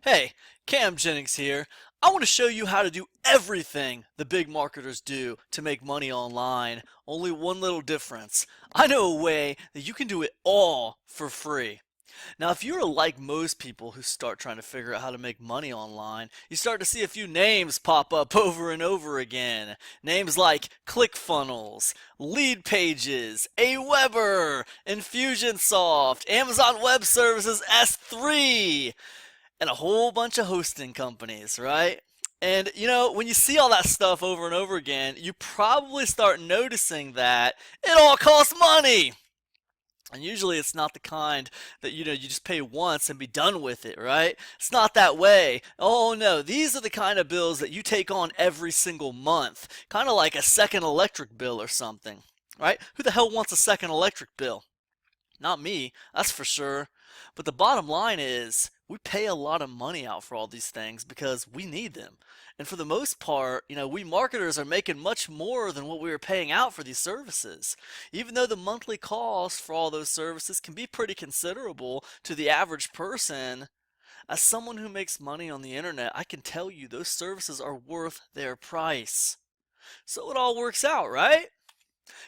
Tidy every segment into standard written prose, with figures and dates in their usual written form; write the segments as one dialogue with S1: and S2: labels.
S1: Hey, Cam Jennings here. I want to show you how to do everything the big marketers do to make money online. Only one little difference. I know a way that you can do it all for free. Now, if you're like most people who start trying to figure out how to make money online, you start to see a few names pop up over and over again. Names like ClickFunnels, Lead Pages, Aweber, Infusionsoft, Amazon Web Services S3, and a whole bunch of hosting companies, right? And when you see all that stuff over and over again, you probably start noticing that it all costs money. And usually it's not the kind that you just pay once and be done with it, right? It's not that way. Oh no, these are the kind of bills that you take on every single month, kind of like a second electric bill or something, right? Who the hell wants a second electric bill? Not me, that's for sure. But the bottom line is, we pay a lot of money out for all these things because we need them. And for the most part, we marketers are making much more than what we were paying out for these services. Even though the monthly cost for all those services can be pretty considerable to the average person, as someone who makes money on the internet, I can tell you those services are worth their price. So it all works out, right?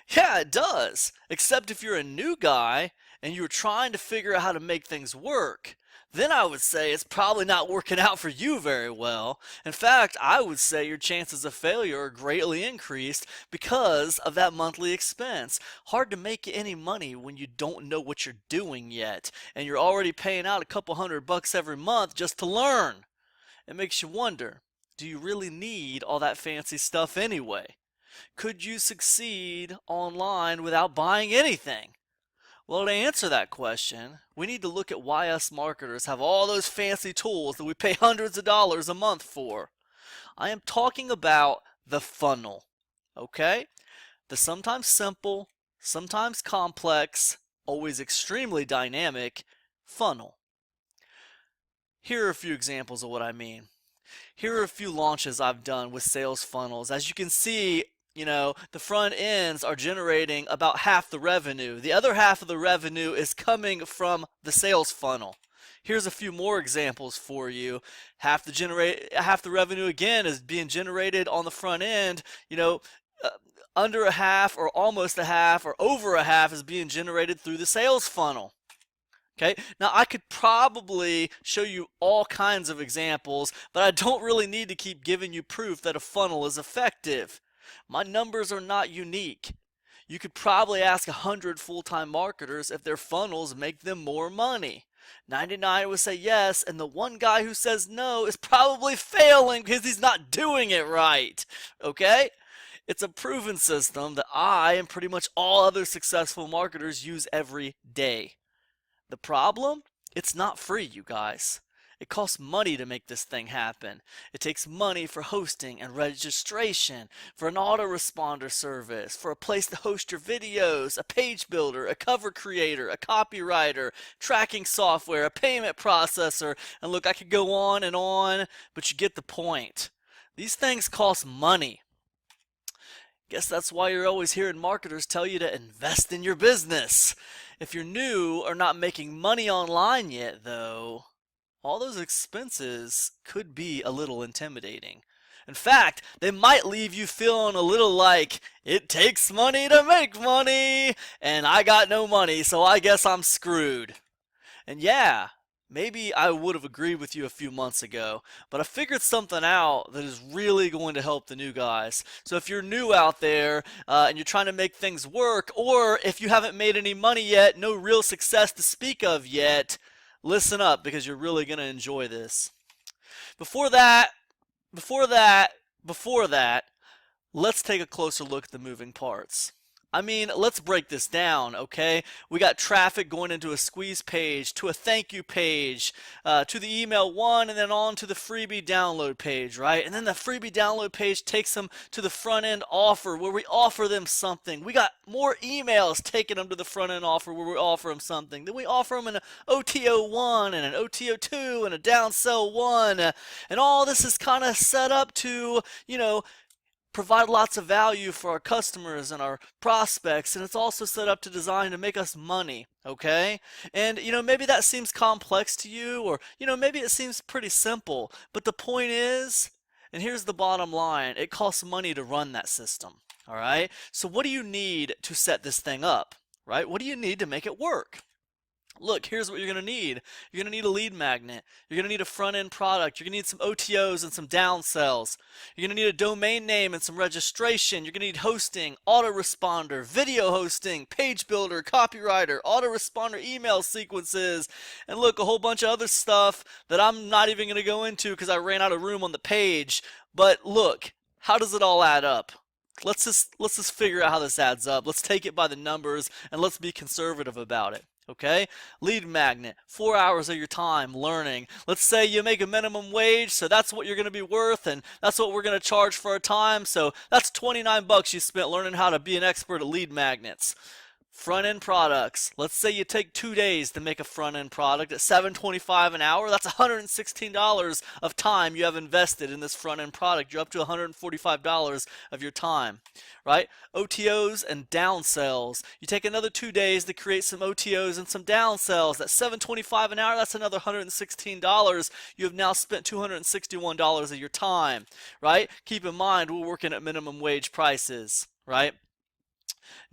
S1: Yeah, it does. Except if you're a new guy and you're trying to figure out how to make things work, then I would say it's probably not working out for you very well. In fact, I would say your chances of failure are greatly increased because of that monthly expense. Hard to make any money when you don't know what you're doing yet, and you're already paying out a couple $100 every month just to learn. It makes you wonder, do you really need all that fancy stuff anyway? Could you succeed online without buying anything? Well, to answer that question, we need to look at why us marketers have all those fancy tools that we pay hundreds of dollars a month for. I am talking about the funnel, okay? The sometimes simple, sometimes complex, always extremely dynamic funnel. Here are a few examples of what I mean. Here are a few launches I've done with sales funnels. As you can see, the front ends are generating about half the revenue. The other half of the revenue is coming from the sales funnel. Here's a few more examples for you. Half the revenue again is being generated on the front end. Uh, Under a half or almost a half or over a half is being generated through the sales funnel. Okay, now I could probably show you all kinds of examples, but I don't really need to keep giving you proof that a funnel is effective. My numbers are not unique. You could probably ask 100 full-time marketers if their funnels make them more money. 99 would say yes, and the one guy who says no is probably failing because he's not doing it right. Okay? It's a proven system that I and pretty much all other successful marketers use every day. The problem? It's not free, you guys. It costs money to make this thing happen. It takes money for hosting and registration, for an autoresponder service, for a place to host your videos, a page builder, a cover creator, a copywriter, tracking software, a payment processor, and look, I could go on, but you get the point. These things cost money. Guess that's why you're always hearing marketers tell you to invest in your business. If you're new or not making money online yet, though, all those expenses could be a little intimidating. In fact, they might leave you feeling a little like, it takes money to make money, and I got no money, so I guess I'm screwed. And yeah, maybe I would have agreed with you a few months ago, but I figured something out that is really going to help the new guys. So if you're new out there and you're trying to make things work, or if you haven't made any money yet, no real success to speak of yet, listen up because you're really going to enjoy this. Before that, before that, before that, let's take a closer look at the moving parts. I mean, let's break this down, okay? We got traffic going into a squeeze page, to a thank you page, to the email one, and then on to the freebie download page, right? And then the freebie download page takes them to the front end offer where we offer them something. We got more emails taking them to the front end offer where we offer them something. Then we offer them an OTO 1 and an OTO 2 and a downsell 1. And all this is kind of set up to, provide lots of value for our customers and our prospects, and it's also set up to design to make us money, okay? And maybe that seems complex to you, or maybe it seems pretty simple, but the point is, and here's the bottom line, it costs money to run that system. All right, so what do you need to set this thing up, right? What do you need to make it work? Look, here's what you're going to need. You're going to need a lead magnet. You're going to need a front-end product. You're going to need some OTOs and some downsells. You're going to need a domain name and some registration. You're going to need hosting, autoresponder, video hosting, page builder, copywriter, autoresponder email sequences, and look, a whole bunch of other stuff that I'm not even going to go into because I ran out of room on the page. But look, how does it all add up? Let's just figure out how this adds up. Let's take it by the numbers and let's be conservative about it. Okay? Lead magnet, 4 hours of your time learning. Let's say you make a minimum wage, so that's what you're going to be worth, and that's what we're going to charge for our time. So that's 29 bucks you spent learning how to be an expert at lead magnets. Front-end products. Let's say you take 2 days to make a front-end product at $7.25 an hour. That's $116 of time you have invested in this front-end product. You're up to $145 of your time, right? OTOs and downsells. You take another 2 days to create some OTOs and some downsells. That's $7.25 an hour. That's another $116. You have now spent $261 of your time, right? Keep in mind, we're working at minimum wage prices, right?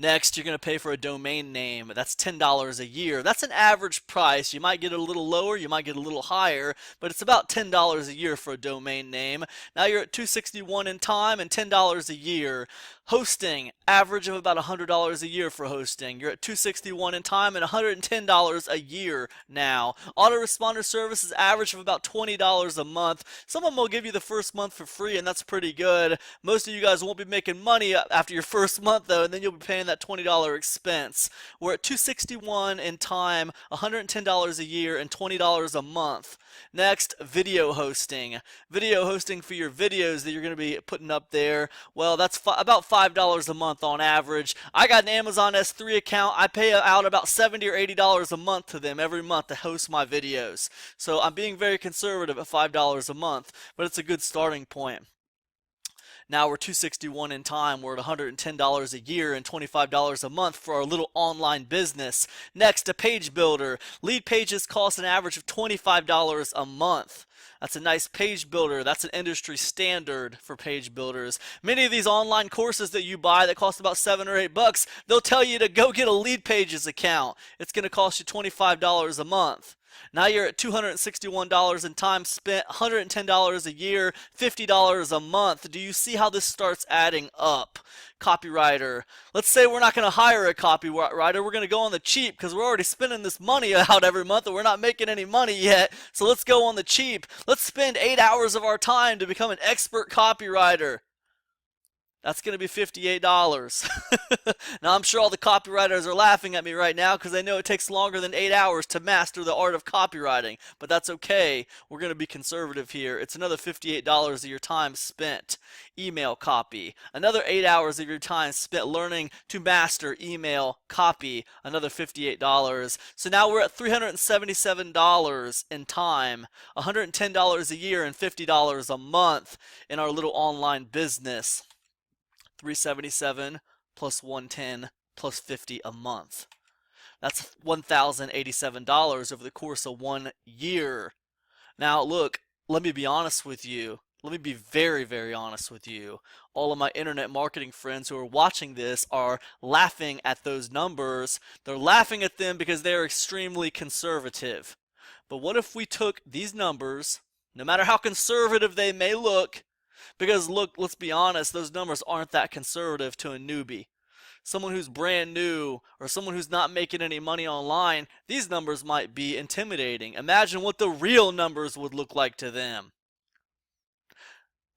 S1: Next, you're going to pay for a domain name. That's $10 a year. That's an average price. You might get it a little lower, you might get a little higher, but it's about $10 a year for a domain name. Now you're at $261 in time and $10 a year. Hosting, average of about $100 a year for hosting. You're at $261 in time and $110 a year now. Autoresponder services average of about $20 a month. Some of them will give you the first month for free, and that's pretty good. Most of you guys won't be making money after your first month, though, and then you'll be paying that $20 expense. We're at $261 in time, $110 a year, and $20 a month. Next, video hosting. Video hosting for your videos that you're going to be putting up there. Well, that's about $5 a month on average. I got an Amazon S3 account. I pay out about $70 or $80 a month to them every month to host my videos. So I'm being very conservative at $5 a month, but it's a good starting point. Now we're $261 in time. We're at $110 a year and $25 a month for our little online business. Next, a page builder. Lead pages cost an average of $25 a month. That's a nice page builder. That's an industry standard for page builders. Many of these online courses that you buy that cost about $7 or $8, they'll tell you to go get a Lead Pages account. It's going to cost you $25 a month. Now you're at $261 in time spent, $110 a year, $50 a month. Do you see how this starts adding up? Copywriter. Let's say we're not going to hire a copywriter. We're going to go on the cheap because we're already spending this money out every month and we're not making any money yet. So let's go on the cheap. Let's spend 8 hours of our time to become an expert copywriter. That's going to be $58. Now, I'm sure all the copywriters are laughing at me right now because they know it takes longer than 8 hours to master the art of copywriting. But that's okay. We're going to be conservative here. It's another $58 of your time spent. Email copy. Another 8 hours of your time spent learning to master email copy. Another $58. So now we're at $377 in time. $110 a year and $50 a month in our little online business. 377 plus 110 plus 50 a month. That's $1,087 over the course of 1 year. Now look, let me be honest with you. Let me be very, very honest with you. All of my internet marketing friends who are watching this are laughing at those numbers. They're laughing at them because they're extremely conservative. But what if we took these numbers, no matter how conservative they may look, because look, let's be honest, those numbers aren't that conservative to a newbie. Someone who's brand new or someone who's not making any money online, these numbers might be intimidating. Imagine what the real numbers would look like to them.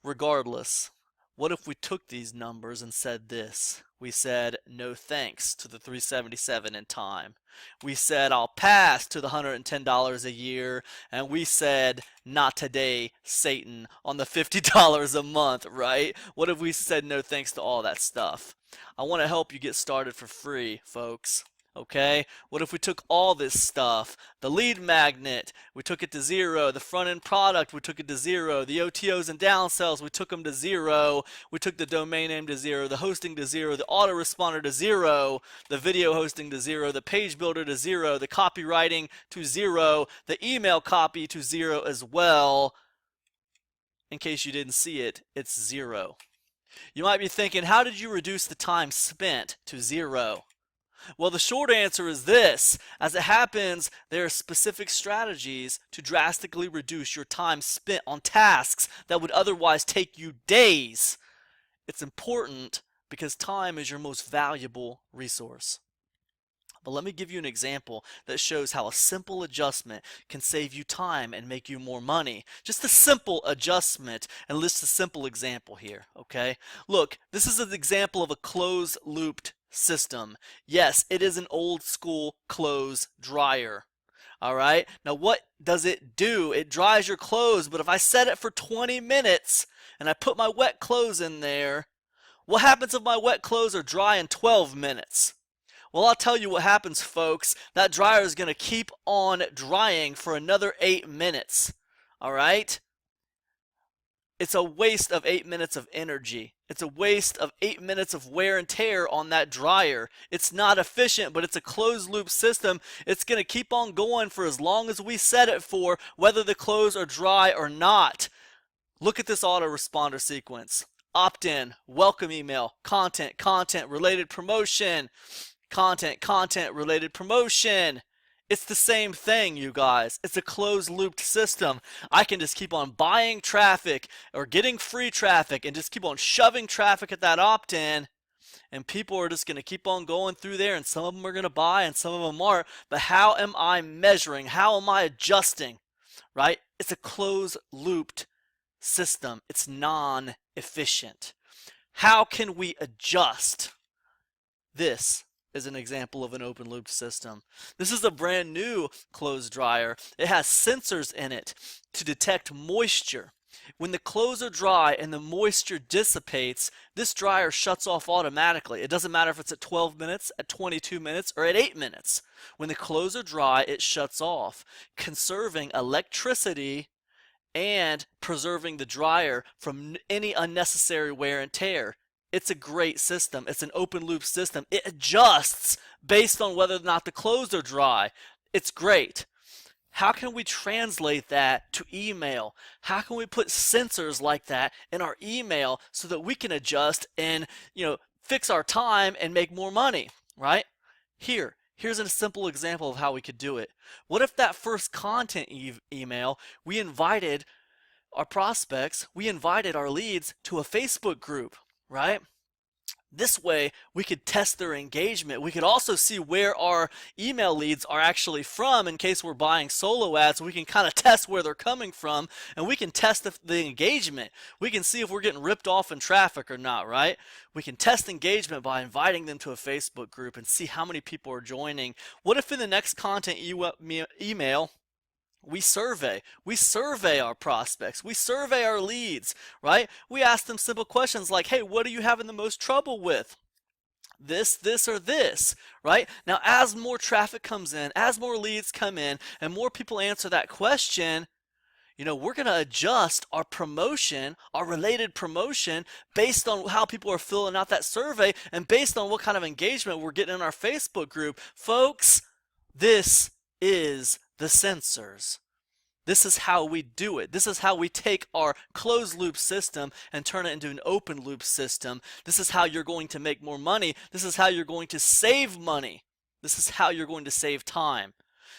S1: Regardless, what if we took these numbers and said this? We said no thanks to the $377 in time. We said I'll pass to the $110 a year, and we said not today, Satan, on the $50 a month, right? What if we said no thanks to all that stuff? I want to help you get started for free, folks. Okay, what if we took all this stuff? The lead magnet, we took it to 0. The front end product, we took it to 0. The OTOs and downsells, we took them to 0. We took the domain name to 0. The hosting to 0. The autoresponder to 0. The video hosting to 0. The page builder to 0. The copywriting to 0. The email copy to 0 as well. In case you didn't see it, it's 0. You might be thinking, how did you reduce the time spent to 0? Well, the short answer is this. As it happens, there are specific strategies to drastically reduce your time spent on tasks that would otherwise take you days. It's important because time is your most valuable resource. But let me give you an example that shows how a simple adjustment can save you time and make you more money. Just a simple adjustment, and list a simple example here, okay? Look, this is an example of a closed-looped system. Yes, it is an old school clothes dryer. All right, now what does it do? It dries your clothes, but if I set it for 20 minutes and I put my wet clothes in there, what happens if my wet clothes are dry in 12 minutes? Well, I'll tell you what happens, folks. That dryer is going to keep on drying for another 8 minutes. All right? It's a waste of 8 minutes of energy. It's a waste of 8 minutes of wear and tear on that dryer. It's not efficient, but it's a closed loop system. It's going to keep on going for as long as we set it for, whether the clothes are dry or not. Look at this autoresponder sequence. Opt-in, welcome email, content, related promotion. Content, related promotion. It's the same thing, you guys. It's a closed-looped system. I can just keep on buying traffic or getting free traffic and just keep on shoving traffic at that opt-in, and people are just going to keep on going through there, and some of them are going to buy and some of them aren't. But how am I measuring? How am I adjusting? Right? It's a closed-looped system. It's non-efficient. How can we adjust? This is an example of an open loop system. This is a brand new clothes dryer. It has sensors in it to detect moisture. When the clothes are dry and the moisture dissipates, this dryer shuts off automatically. It doesn't matter if it's at 12 minutes, at 22 minutes, or at 8 minutes. When the clothes are dry, it shuts off, conserving electricity and preserving the dryer from any unnecessary wear and tear. It's a great system. It's an open loop system. It adjusts based on whether or not the clothes are dry. It's great. How can we translate that to email? How can we put sensors like that in our email so that we can adjust and, fix our time and make more money, right? Here's a simple example of how we could do it. What if that first content email, we invited our prospects, we invited our leads to a Facebook group, right? This way, we could test their engagement. We could also see where our email leads are actually from in case we're buying solo ads. We can kind of test where they're coming from, and we can test the engagement. We can see if we're getting ripped off in traffic or not, right? We can test engagement by inviting them to a Facebook group and see how many people are joining. What if in the next content email, we survey our prospects, we survey our leads, right? We ask them simple questions like, hey, what are you having the most trouble with? This, or this, right? Now, as more traffic comes in, as more leads come in, and more people answer that question, we're going to adjust our promotion, our related promotion, based on how people are filling out that survey and based on what kind of engagement we're getting in our Facebook group. Folks, this is the sensors. This is how we do it. This is how we take our closed loop system and turn it into an open loop system. This is how you're going to make more money. This is how you're going to save money. This is how you're going to save time.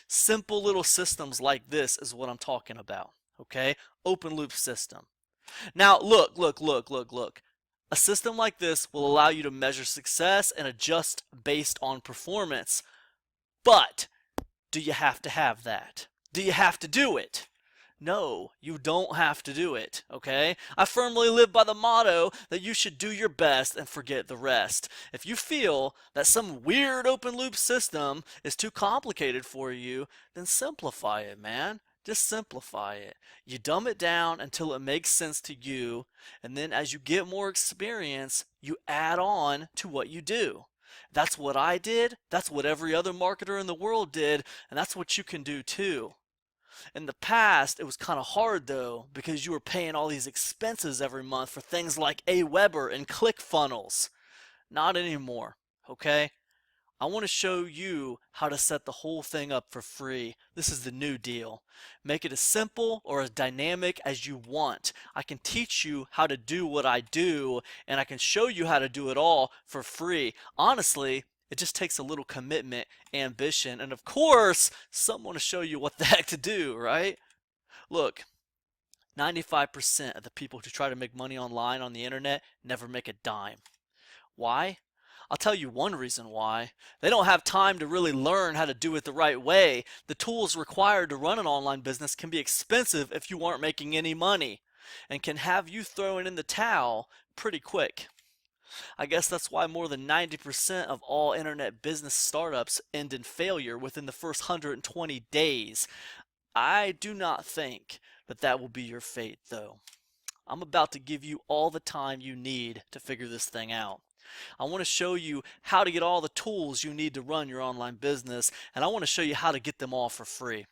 S1: Simple little systems like this is what I'm talking about. Okay? Open loop system. Now, look. A system like this will allow you to measure success and adjust based on performance. But do you have to have that? Do you have to do it? No, you don't have to do it, okay? I firmly live by the motto that you should do your best and forget the rest. If you feel that some weird open loop system is too complicated for you, then simplify it, man. Just simplify it. You dumb it down until it makes sense to you, and then as you get more experience, you add on to what you do. That's what I did. That's what every other marketer in the world did. And that's what you can do too. In the past, it was kind of hard though, because you were paying all these expenses every month for things like Aweber and ClickFunnels. Not anymore, okay? I want to show you how to set the whole thing up for free. This is the new deal. Make it as simple or as dynamic as you want. I can teach you how to do what I do, and I can show you how to do it all for free. Honestly, it just takes a little commitment, ambition, and of course, someone to show you what the heck to do, right? Look, 95% of the people who try to make money online on the internet never make a dime. Why? I'll tell you one reason why. They don't have time to really learn how to do it the right way. The tools required to run an online business can be expensive if you aren't making any money, and can have you throwing in the towel pretty quick. I guess that's why more than 90% of all internet business startups end in failure within the first 120 days. I do not think that that will be your fate, though. I'm about to give you all the time you need to figure this thing out. I want to show you how to get all the tools you need to run your online business, and I want to show you how to get them all for free.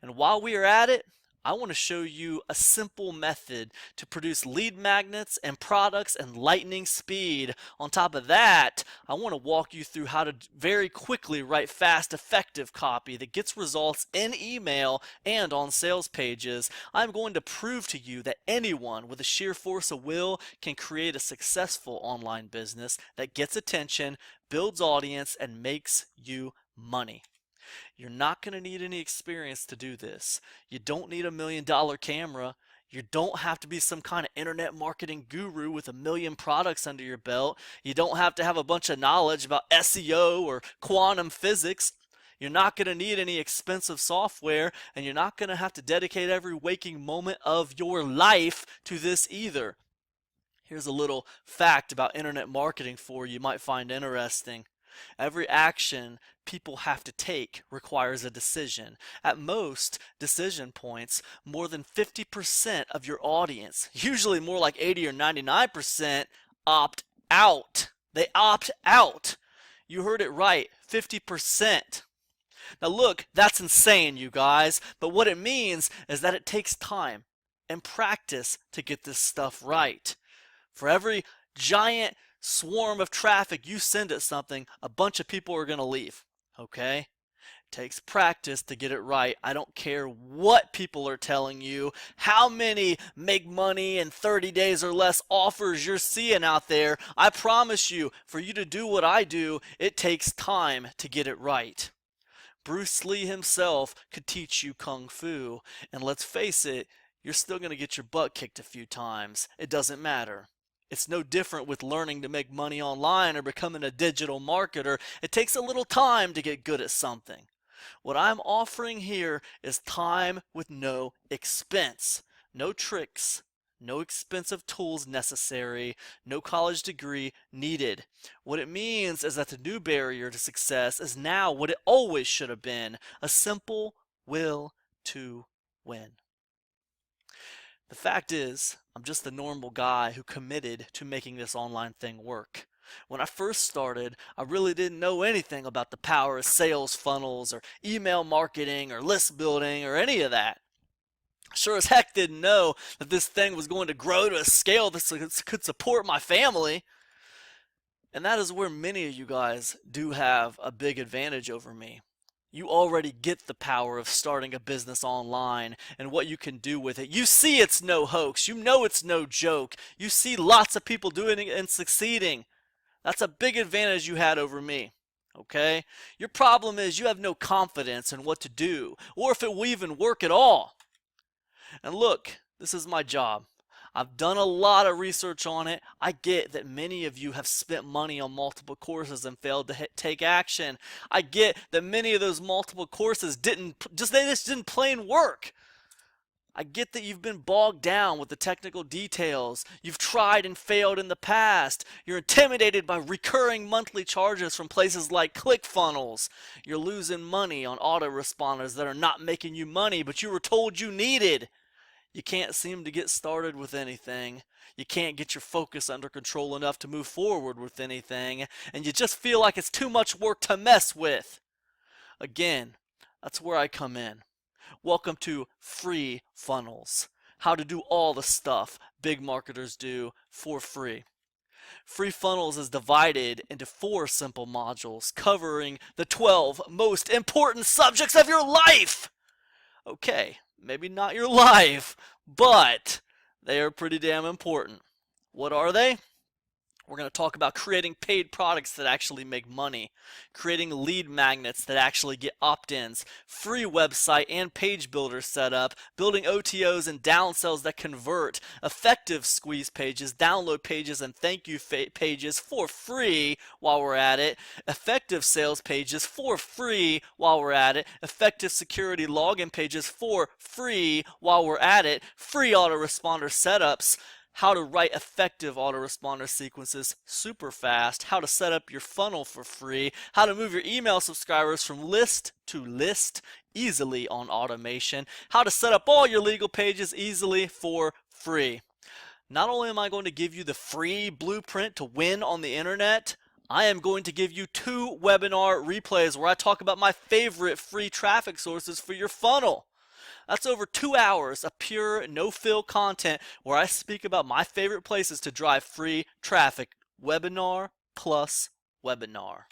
S1: And while we are at it, I want to show you a simple method to produce lead magnets and products in lightning speed. On top of that, I want to walk you through how to very quickly write fast, effective copy that gets results in email and on sales pages. I'm going to prove to you that anyone with a sheer force of will can create a successful online business that gets attention, builds audience, and makes you money. You're not going to need any experience to do this. You don't need $1 million camera. You don't have to be some kind of internet marketing guru with 1 million products under your belt. You don't have to have a bunch of knowledge about SEO or quantum physics. You're not going to need any expensive software, and you're not going to have to dedicate every waking moment of your life to this either. Here's a little fact about internet marketing for you might find interesting. Every action people have to take requires a decision. At most decision points, more than 50% of your audience, usually more like 80 or 99%, opt out. They opt out. You heard it right, 50%. Now look, that's insane, you guys, but what it means is that it takes time and practice to get this stuff right. For every giant swarm of traffic you send at something, a bunch of people are going to leave. Okay? It takes practice to get it right. I don't care what people are telling you, how many make money in 30 days or less offers you're seeing out there. I promise you, for you to do what I do, it takes time to get it right. Bruce Lee himself could teach you Kung Fu, and let's face it, you're still going to get your butt kicked a few times. It doesn't matter. It's no different with learning to make money online or becoming a digital marketer. It takes a little time to get good at something. What I'm offering here is time with no expense. No tricks, no expensive tools necessary, no college degree needed. What it means is that the new barrier to success is now what it always should have been, a simple will to win. The fact is, I'm just a normal guy who committed to making this online thing work. When I first started, I really didn't know anything about the power of sales funnels or email marketing or list building or any of that. Sure as heck didn't know that this thing was going to grow to a scale that could support my family. And that is where many of you guys do have a big advantage over me. You already get the power of starting a business online and what you can do with it. You see it's no hoax. You know it's no joke. You see lots of people doing it and succeeding. That's a big advantage you had over me. Okay? Your problem is you have no confidence in what to do or if it will even work at all. And look, this is my job. I've done a lot of research on it. I get that many of you have spent money on multiple courses and failed to take action. I get that many of those multiple courses just didn't plain work. I get that you've been bogged down with the technical details. You've tried and failed in the past. You're intimidated by recurring monthly charges from places like ClickFunnels. You're losing money on autoresponders that are not making you money, but you were told you needed. You can't seem to get started with anything. You can't get your focus under control enough to move forward with anything, and you just feel like it's too much work to mess with. Again, that's where I come in. Welcome to Free Funnels. How to do all the stuff big marketers do for free. Free Funnels is divided into 4 simple modules covering the 12 most important subjects of your life. Okay, maybe not your life, but they are pretty damn important. What are they? We're going to talk about creating paid products that actually make money, creating lead magnets that actually get opt-ins, free website and page builder setup, building OTOs and downsells that convert, effective squeeze pages, download pages, and thank you pages for free while we're at it, effective sales pages for free while we're at it, effective security login pages for free while we're at it, free autoresponder setups, how to write effective autoresponder sequences super fast, how to set up your funnel for free, how to move your email subscribers from list to list easily on automation, how to set up all your legal pages easily for free. Not only am I going to give you the free blueprint to win on the internet, I am going to give you 2 webinar replays where I talk about my favorite free traffic sources for your funnel. That's over 2 hours of pure no-fill content where I speak about my favorite places to drive free traffic. Webinar plus webinar.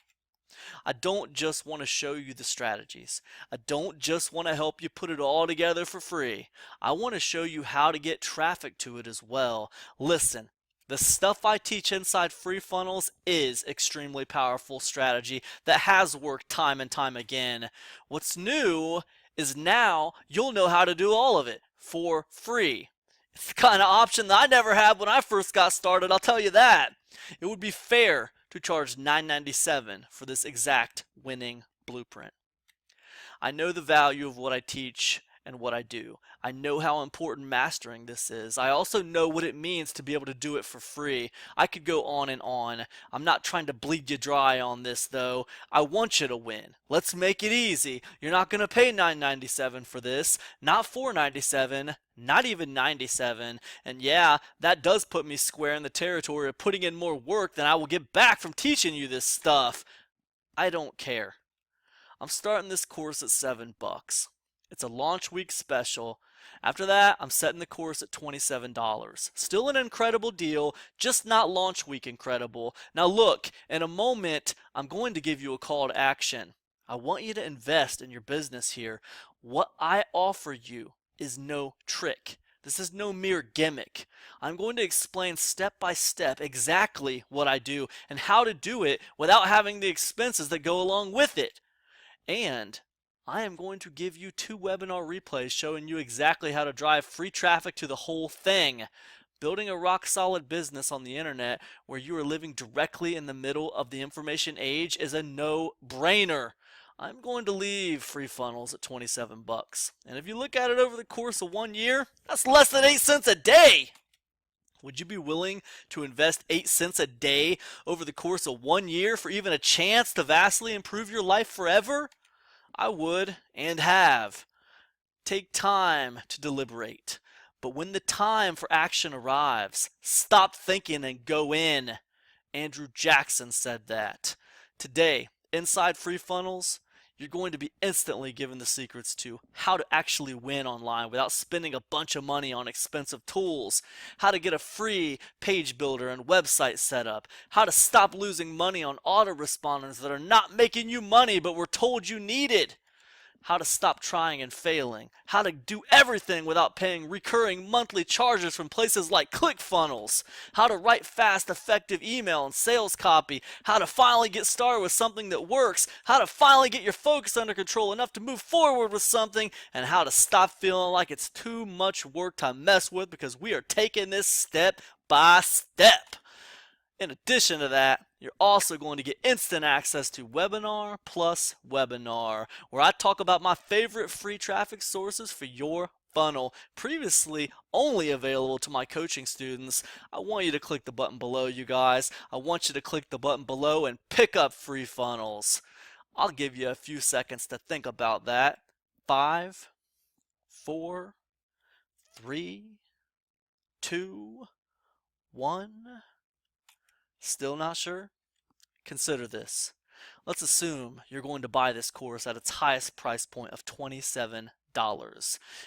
S1: I don't just want to show you the strategies. I don't just want to help you put it all together for free. I want to show you how to get traffic to it as well. Listen, the stuff I teach inside Free Funnels is extremely powerful strategy that has worked time and time again. What's new is now you'll know how to do all of it for free. It's the kind of option that I never had when I first got started, I'll tell you that. It would be fair to charge $9.97 for this exact winning blueprint. I know the value of what I teach and what I do. I know how important mastering this is. I also know what it means to be able to do it for free. I could go on and on. I'm not trying to bleed you dry on this though. I want you to win. Let's make it easy. You're not going to pay $9.97 for this, not $4.97, not even $97. And yeah, that does put me square in the territory of putting in more work than I will get back from teaching you this stuff. I don't care. I'm starting this course at $7. It's a launch week special. After that, I'm setting the course at $27. Still an incredible deal, just not launch week incredible. Now look, in a moment, I'm going to give you a call to action. I want you to invest in your business here. What I offer you is no trick. This is no mere gimmick. I'm going to explain step by step exactly what I do and how to do it without having the expenses that go along with it. And I am going to give you 2 webinar replays showing you exactly how to drive free traffic to the whole thing. Building a rock solid business on the internet where you are living directly in the middle of the information age is a no-brainer. I'm going to leave Free Funnels at $27. And if you look at it over the course of 1 year, that's less than 8 cents a day. Would you be willing to invest 8 cents a day over the course of 1 year for even a chance to vastly improve your life forever? I would and have. Take time to deliberate. But when the time for action arrives, stop thinking and go in. Andrew Jackson said that. Today, inside Free Funnels, you're going to be instantly given the secrets to how to actually win online without spending a bunch of money on expensive tools, how to get a free page builder and website setup, how to stop losing money on autoresponders that are not making you money but were told you needed, how to stop trying and failing, how to do everything without paying recurring monthly charges from places like ClickFunnels, how to write fast, effective email and sales copy, how to finally get started with something that works, how to finally get your focus under control enough to move forward with something, and how to stop feeling like it's too much work to mess with because we are taking this step by step. In addition to that, you're also going to get instant access to webinar plus webinar, where I talk about my favorite free traffic sources for your funnel, previously only available to my coaching students. I want you to click the button below, you guys. I want you to click the button below and pick up Free Funnels. I'll give you a few seconds to think about that. 5, 4, 3, 2, 1. Still not sure? Consider this. Let's assume you're going to buy this course at its highest price point of $27.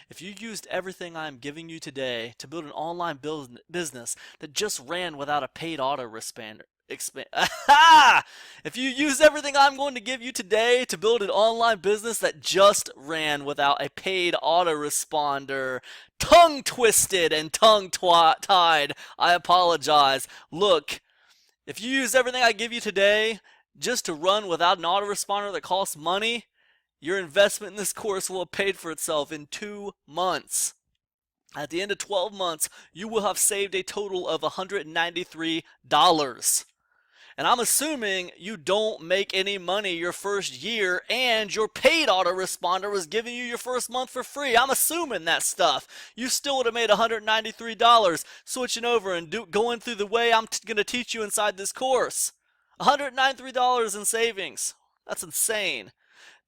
S1: If you used everything I'm giving you today to build an online business that just ran without a paid autoresponder, if you use everything I'm going to give you today to build an online business that just ran without a paid autoresponder, tongue twisted and tongue tied, I apologize. Look, if you use everything I give you today just to run without an autoresponder that costs money, your investment in this course will have paid for itself in 2 months. At the end of 12 months, you will have saved a total of $193. And I'm assuming you don't make any money your first year and your paid autoresponder was giving you your first month for free. I'm assuming that stuff. You still would have made $193 switching over and going through the way I'm going to teach you inside this course. $193 in savings. That's insane.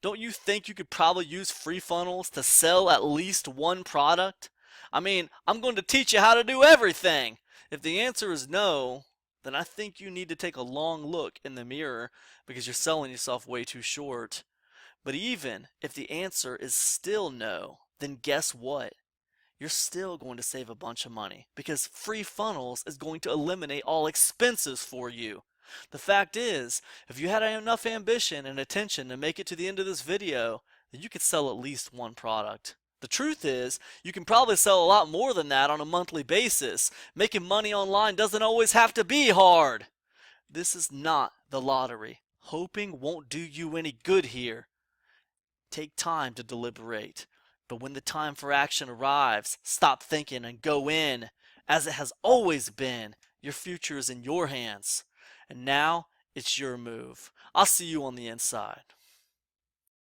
S1: Don't you think you could probably use free funnels to sell at least one product? I mean, I'm going to teach you how to do everything. If the answer is no, then I think you need to take a long look in the mirror because you're selling yourself way too short. But even if the answer is still no, then guess what? You're still going to save a bunch of money because free funnels is going to eliminate all expenses for you. The fact is, if you had enough ambition and attention to make it to the end of this video, then you could sell at least one product. The truth is, you can probably sell a lot more than that on a monthly basis. Making money online doesn't always have to be hard. This is not the lottery. Hoping won't do you any good here. Take time to deliberate. But when the time for action arrives, stop thinking and go in. As it has always been, your future is in your hands. And now, it's your move. I'll see you on the inside.